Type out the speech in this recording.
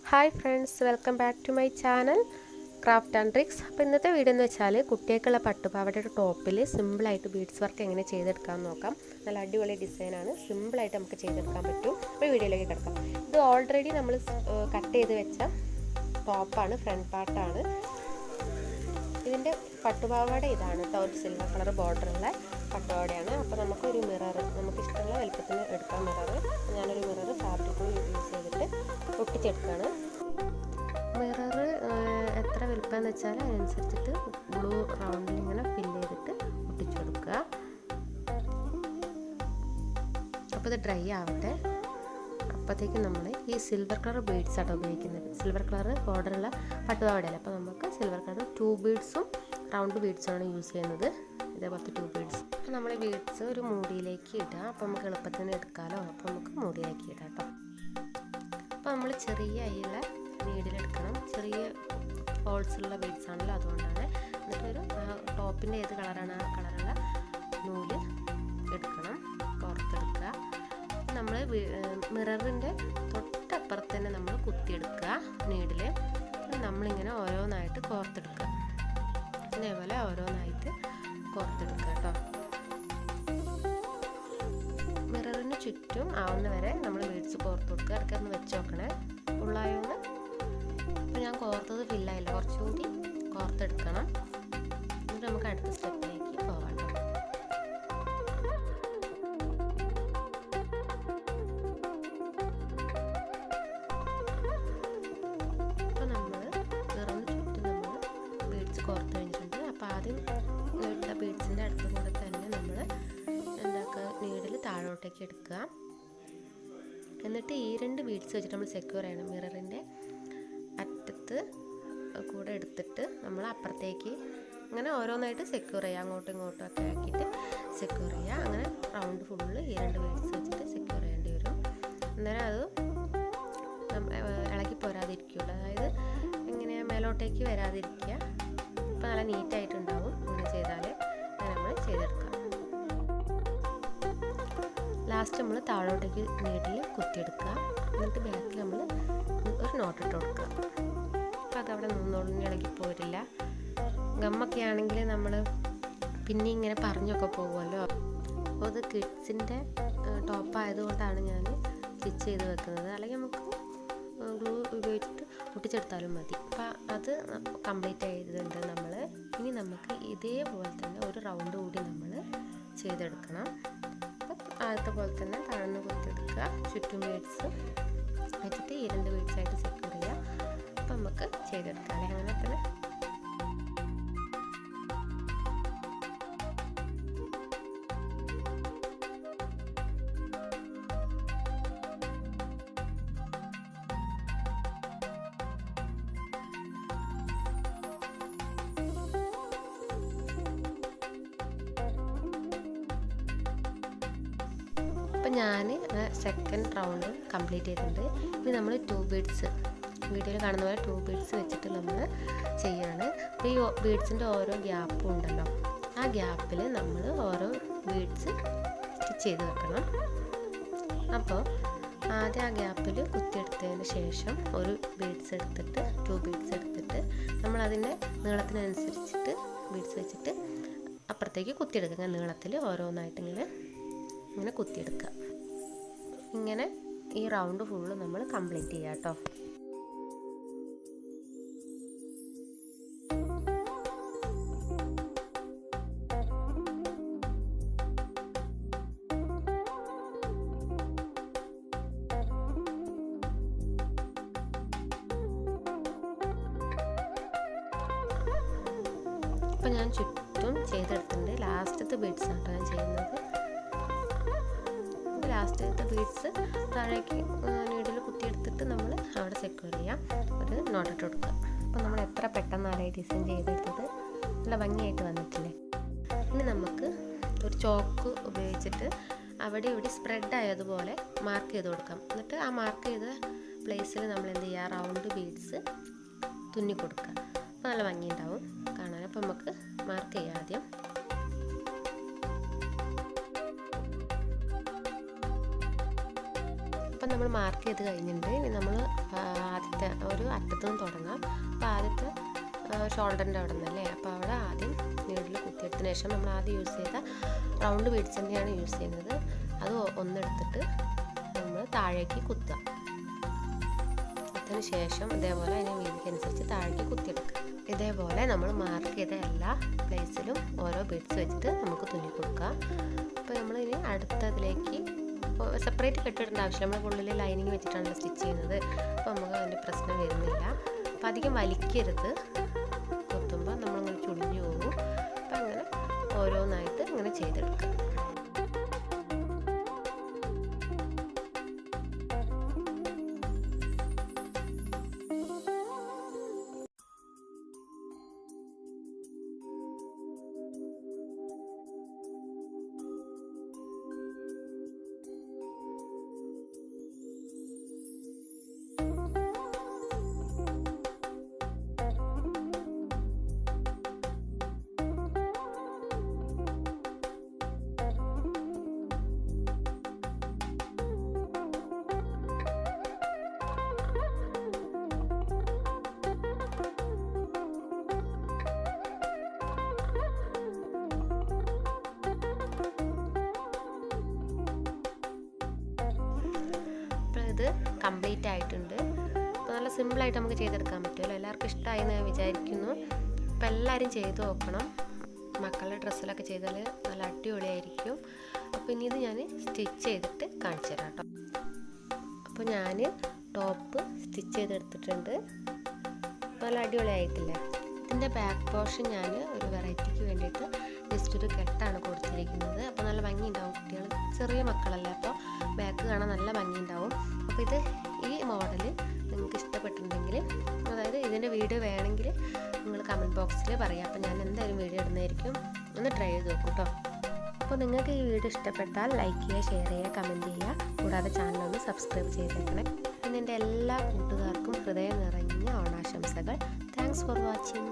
Hi friends, welcome back to my channel craft and tricks. അപ്പോൾ ഇന്നത്തെ video എന്ന് വെച്ചാൽ കുട്ടികൾക്കുള്ള പട്ടുപാവാടയുടെ ടോപ്പിൽ സിമ്പിളായിട്ട് ബീഡ്സ് വർക്ക് എങ്ങനെ ചെയ്തെടുക്കാമെന്ന് നോക്കാം. നല്ല അടിപൊളി ഡിസൈനാണ്, സിമ്പിളായിട്ട് നമുക്ക് ചെയ്തെടുക്കാൻ പറ്റും. അപ്പോൾ വീഡിയോയിലേക്ക് കിടക്കാം. ഇത് ഓൾറെഡി നമ്മൾ കട്ട് ചെയ്ത് വെച്ച ടോപ്പാണ്, ഫ്രണ്ട് പാർട്ടാണ്. ഇതിൻ്റെ പട്ടുപാവാട ഇതാണ് കേട്ടോ, ഒരു സിൽവർ കളർ ബോർഡറുള്ള പട്ടുപാവാടയാണ്. അപ്പോൾ നമുക്കൊരു മിറർ, നമുക്കിഷ്ടമുള്ള വലുപ്പത്തിന് എടുക്കാം മിറർ. ഞാനൊരു മിറർ ഫാബ്രിക് യൂസ് ചെയ്തിട്ട് ഒട്ടിച്ചെടുക്കുകയാണ്. മിറർ എത്ര വലുപ്പമെന്ന് വെച്ചാൽ അതിനനുസരിച്ചിട്ട് ബ്ലൂ റൗണ്ടിൽ ഇങ്ങനെ ഫില്ല് ചെയ്തിട്ട് ഒട്ടിച്ചു കൊടുക്കുക. അപ്പോൾ ഇത് ഡ്രൈ ആവട്ടെ. അപ്പോഴത്തേക്കും നമ്മൾ ഈ സിൽവർ കളർ ബീഡ്സ് ആണ് ഉപയോഗിക്കുന്നത്. സിൽവർ കളർ ബോർഡറുള്ള പട്ടുപാവാടയല്ല, അപ്പോൾ നമുക്ക് സിൽവർ കളർ 2 ബീഡ്സും റൗണ്ട് ബീഡ്സുമാണ് യൂസ് ചെയ്യുന്നത്. ഇതേപോലത്തെ 2 ബീഡ്സ്. അപ്പോൾ നമ്മൾ ബീഡ്സ് ഒരു മൂടിയിലേക്ക് ഇടുക. അപ്പോൾ നമുക്ക് എളുപ്പത്തിന് എടുക്കാമല്ലോ. അപ്പോൾ നമുക്ക് മൂടിയിലേക്ക് ഇടാം കേട്ടോ. അപ്പോൾ നമ്മൾ ചെറിയ അയ്യുള്ള നീഡിലെടുക്കണം. ചെറിയ ഹോൾസുള്ള ബീഡ്സ് ആണല്ലോ, അതുകൊണ്ടാണ്. എന്നിട്ടൊരു ടോപ്പിൻ്റെ ഏത് കളറാണ് ആ കളറുള്ള നൂല് എടുക്കണം, കോർത്തെടുക്കുക. നമ്മൾ മിററിൻ്റെ തൊട്ടപ്പുറത്ത് തന്നെ നമ്മൾ കുത്തിയെടുക്കുക നീഡിൽ. നമ്മളിങ്ങനെ ഓരോന്നായിട്ട് കോർത്തെടുക്കുക. ഇതേപോലെ ഓരോന്നായിട്ട് കോർത്തെടുക്കുക കേട്ടോ. മിററിന് ചുറ്റും ആവുന്ന വരെ നമ്മൾ ബീഡ്സ് കോർത്ത് കൊടുക്കുക. ഇടയ്ക്കൊന്ന് വെച്ച് നോക്കണേ ഫുള്ളായോന്ന്. അപ്പോൾ ഞാൻ കോർത്തത് ഫില്ലായില്ല, കുറച്ചുകൂടി കോർത്തെടുക്കണം. എന്നിട്ട് നമുക്ക് അടുത്ത സ്റ്റെപ്പിലേക്ക് പോകാം കേട്ടോ. അപ്പോൾ നമ്മൾ മിററിന് ചുറ്റും നമ്മൾ ബീഡ്സ് കോർത്ത് കഴിഞ്ഞിട്ടുണ്ട്. അപ്പോൾ ആദ്യം ഇട്ട ബീഡ്സിൻ്റെ അടുത്ത് കൂടെ തന്നെ നമ്മൾ നീഡിൽ താഴോട്ടേക്ക് എടുക്കുക. എന്നിട്ട് ഈ 2 ബീഡ്സ് വെച്ചിട്ട് നമ്മൾ സെക്യൂർ ചെയ്യണം. മിററിൻ്റെ അറ്റത്ത് കൂടെ എടുത്തിട്ട് നമ്മൾ അപ്പുറത്തേക്ക് അങ്ങനെ ഓരോന്നായിട്ട് സെക്യൂർ ചെയ്യുക. അങ്ങോട്ടും ഇങ്ങോട്ടും ഒക്കെ ആക്കിയിട്ട് സെക്യൂർ ചെയ്യുക. അങ്ങനെ റൗണ്ട് ഫുള്ള് ഈ 2 ബീഡ്സ് വെച്ചിട്ട് സെക്യൂർ ചെയ്യേണ്ടി വരും. അന്നേരം അത് ഇളകി പോരാതിരിക്കുകയുള്ളൂ, അതായത് ഇങ്ങനെ മേലോട്ടേക്ക് വരാതിരിക്കുക. അപ്പോൾ നല്ല നീറ്റായിട്ടുണ്ടാവും ഇങ്ങനെ ചെയ്താൽ. അങ്ങനെ നമ്മൾ ചെയ്തെടുക്കാം. ലാസ്റ്റ് നമ്മൾ താഴോട്ടേക്ക് നീഡിൽ കുത്തിയെടുക്കുക. എന്നിട്ട് ബാക്കിൽ നമ്മൾ ഒരു നോട്ട് ഇട്ട് കൊടുക്കുക. അപ്പോൾ അതവിടെ നിന്നോളും, ഇളകി പോരില്ല. ഗമ്മൊക്കെ ആണെങ്കിൽ നമ്മൾ പിന്നെ ഇങ്ങനെ പറഞ്ഞൊക്കെ പോകുമല്ലോ. അപ്പോൾ അത് കിഡ്സിൻ്റെ ടോപ്പായതുകൊണ്ടാണ് ഞാൻ സ്റ്റിച്ച് ചെയ്ത് വെക്കുന്നത്. അല്ലെങ്കിൽ നമുക്ക് ഗ്ലൂ ഉപയോഗിച്ചിട്ട് ഒട്ടിച്ചെടുത്താലും മതി. അപ്പോൾ അത് കംപ്ലീറ്റ് ചെയ്തിട്ടുണ്ട് നമ്മൾ. ഇനി നമുക്ക് ഇതേപോലെ തന്നെ ഒരു റൗണ്ട് കൂടി നമ്മൾ ചെയ്തെടുക്കണം. ആദ്യത്തെ പോലെ തന്നെ താഴ്ന്ന് കുത്തിയെടുക്കുക. ചുറ്റും ബീഡ്സ് വെച്ചിട്ട് ഈ 2 ബീഡ്സായിട്ട് സെക്യൂർ ചെയ്യുക. അപ്പം നമുക്ക് ചെയ്തെടുക്കാം അല്ലേ, അങ്ങനെ തന്നെ. അപ്പം ഞാൻ സെക്കൻഡ് റൗണ്ട് കംപ്ലീറ്റ് ചെയ്തിട്ടുണ്ട്. ഇനി നമ്മൾ 2 ബീഡ്സ് വീഡിയോയിൽ കാണുന്ന പോലെ 2 ബീഡ്സ് വെച്ചിട്ട് നമ്മൾ ചെയ്യാണ്. അപ്പോൾ ഈ ബീഡ്സിൻ്റെ ഓരോ ഗ്യാപ്പും ഉണ്ടല്ലോ, ആ ഗ്യാപ്പിൽ നമ്മൾ ഓരോ ബീഡ്സ് സ്റ്റിച്ച് ചെയ്ത് വെക്കണം. അപ്പോൾ ആദ്യം ആ ഗ്യാപ്പിൽ കുത്തിയെടുത്തതിന് ശേഷം ഒരു ബീഡ്സ് എടുത്തിട്ട് 2 ബീഡ്സ് എടുത്തിട്ട് നമ്മളതിൻ്റെ നീളത്തിനനുസരിച്ചിട്ട് ബീഡ്സ് വെച്ചിട്ട് അപ്പുറത്തേക്ക് കുത്തിയെടുക്കുക. നീളത്തിൽ ഓരോന്നായിട്ടിങ്ങനെ കുത്തിയെടുക്കുക. ഇങ്ങനെ ഈ റൗണ്ട് ഫുള്ള് നമ്മൾ കംപ്ലീറ്റ് ചെയ്യാം കേട്ടോ. അപ്പോൾ ഞാൻ ചുറ്റും ചെയ്തെടുത്തിട്ടുണ്ട്. ലാസ്റ്റത്തെ ബീഡ്സ് ആട്ടോ ഞാൻ ചെയ്യുന്നത്. ലാസ്റ്റത്തെ ബീഡ്സ് താഴേക്ക് നീഡിൽ കുത്തിയെടുത്തിട്ട് നമ്മൾ അവിടെ സെക്യൂർ ചെയ്യാം. ഒരു നോട്ട് ഇട്ട് കൊടുക്കുക. അപ്പോൾ നമ്മൾ എത്ര പെട്ടെന്നാണ് ഈ ഡിസൈൻ ചെയ്തെടുത്തത്, നല്ല ഭംഗിയായിട്ട് വന്നിട്ടില്ലേ. ഇനി നമുക്ക് ഒരു ചോക്ക് ഉപയോഗിച്ചിട്ട് അവിടെ ഇവിടെ സ്പ്രെഡ് ആയതുപോലെ മാർക്ക് ചെയ്ത് കൊടുക്കാം. എന്നിട്ട് ആ മാർക്ക് ചെയ്ത പ്ലേസിൽ നമ്മൾ എന്ത് ചെയ്യുക, റൗണ്ട് ബീഡ്സ് തുന്നി കൊടുക്കുക. അപ്പോൾ നല്ല ഭംഗിയുണ്ടാവും കാണാൻ. അപ്പോൾ നമുക്ക് മാർക്ക് ചെയ്യാം ആദ്യം. അപ്പം നമ്മൾ മാർക്ക് ചെയ്ത് കഴിഞ്ഞിട്ടുണ്ട്. ഇനി നമ്മൾ ആദ്യത്തെ ഒരു അറ്റത്തുനിന്ന് തുടങ്ങാം. അപ്പോൾ ആദ്യത്തെ ഷോൾഡറിൻ്റെ അവിടെ നിന്നല്ലേ, അപ്പോൾ അവിടെ ആദ്യം നീഡിൽ കുത്തിയെടുത്തതിന് ശേഷം നമ്മൾ ആദ്യം യൂസ് ചെയ്ത റൗണ്ട് ബീഡ്സ് തന്നെയാണ് യൂസ് ചെയ്യുന്നത്. അത് ഒന്നെടുത്തിട്ട് നമ്മൾ താഴേക്ക് കുത്തുക. കുത്തതിന് ശേഷം ഇതേപോലെ അതിന് വീതിക്കനുസരിച്ച് താഴേക്ക് കുത്തിയെടുക്കുക. ഇതേപോലെ നമ്മൾ മാർക്ക് ചെയ്ത എല്ലാ പ്ലേസിലും ഓരോ ബീഡ്സ് വെച്ചിട്ട് നമുക്ക് തുന്നി കൊടുക്കുക. അപ്പോൾ നമ്മളിനി അടുത്തതിലേക്ക് സെപ്പറേറ്റ് കെട്ടിടേണ്ട ആവശ്യമില്ല. നമ്മൾ ഉള്ളിൽ ലൈനിങ് വെച്ചിട്ടാണല്ലോ സ്റ്റിച്ച് ചെയ്യുന്നത്. അപ്പോൾ നമുക്ക് അതിൻ്റെ പ്രശ്നം വരുന്നില്ല. അപ്പോൾ അധികം വലിക്കരുത്, കുത്തുമ്പോൾ നമ്മളിങ്ങനെ ചുളിഞ്ഞു പോകും. അപ്പോൾ അങ്ങനെ ഓരോന്നായിട്ട് ഇങ്ങനെ ചെയ്തെടുക്കുക. ഇത് കംപ്ലീറ്റ് ആയിട്ടുണ്ട്. അപ്പോൾ നല്ല സിമ്പിളായിട്ട് നമുക്ക് ചെയ്തെടുക്കാൻ പറ്റുമല്ലോ. എല്ലാവർക്കും ഇഷ്ടമായി എന്ന് ഞാൻ വിചാരിക്കുന്നു. അപ്പോൾ എല്ലാവരും ചെയ്ത് നോക്കണം. മക്കളുടെ ഡ്രസ്സിലൊക്കെ ചെയ്താൽ നല്ല അടിപൊളിയായിരിക്കും. അപ്പോൾ ഇനി ഇത് ഞാൻ സ്റ്റിച്ച് ചെയ്തിട്ട് കാണിച്ചു തരാം കേട്ടോ. അപ്പോൾ ഞാൻ ടോപ്പ് സ്റ്റിച്ച് ചെയ്തെടുത്തിട്ടുണ്ട്. അപ്പോൾ നല്ല അടിപൊളിയായിട്ടില്ലേ. ഇതിൻ്റെ ബാക്ക് പോർഷൻ ഞാൻ ഒരു വെറൈറ്റിക്ക് വേണ്ടിയിട്ട് ജസ്റ്റ് ഒരു കെട്ടാണ് കൊടുത്തിരിക്കുന്നത്. അപ്പോൾ നല്ല ഭംഗിയുണ്ടാവും. കുട്ടികൾ ചെറിയ മക്കളല്ലേ, അപ്പോൾ ബാക്ക് കാണാൻ നല്ല ഭംഗിയുണ്ടാവും. അപ്പോൾ ഈ മോഡൽ നിങ്ങൾക്ക് ഇഷ്ടപ്പെട്ടിട്ടുണ്ടെങ്കിൽ, അതായത് ഇതിൻ്റെ വീഡിയോ വേണമെങ്കിൽ നിങ്ങൾ കമൻറ്റ് ബോക്സിൽ പറയാം. അപ്പോൾ ഞാൻ എന്തായാലും വീഡിയോ ഇടുന്നതായിരിക്കും. ഒന്ന് ട്രൈ ചെയ്ത് നോക്കൂ കേട്ടോ. അപ്പോൾ നിങ്ങൾക്ക് ഈ വീഡിയോ ഇഷ്ടപ്പെട്ടാൽ ലൈക്ക് ചെയ്യുക, ഷെയർ ചെയ്യുക, കമൻറ്റ് ചെയ്യുക. കൂടാതെ ചാനലൊന്ന് സബ്സ്ക്രൈബ് ചെയ്തേക്കണേ. പിന്നെ എൻ്റെ എല്ലാ കൂട്ടുകാർക്കും ഹൃദയം നിറഞ്ഞ ഓണാശംസകൾ. Thanks for watching.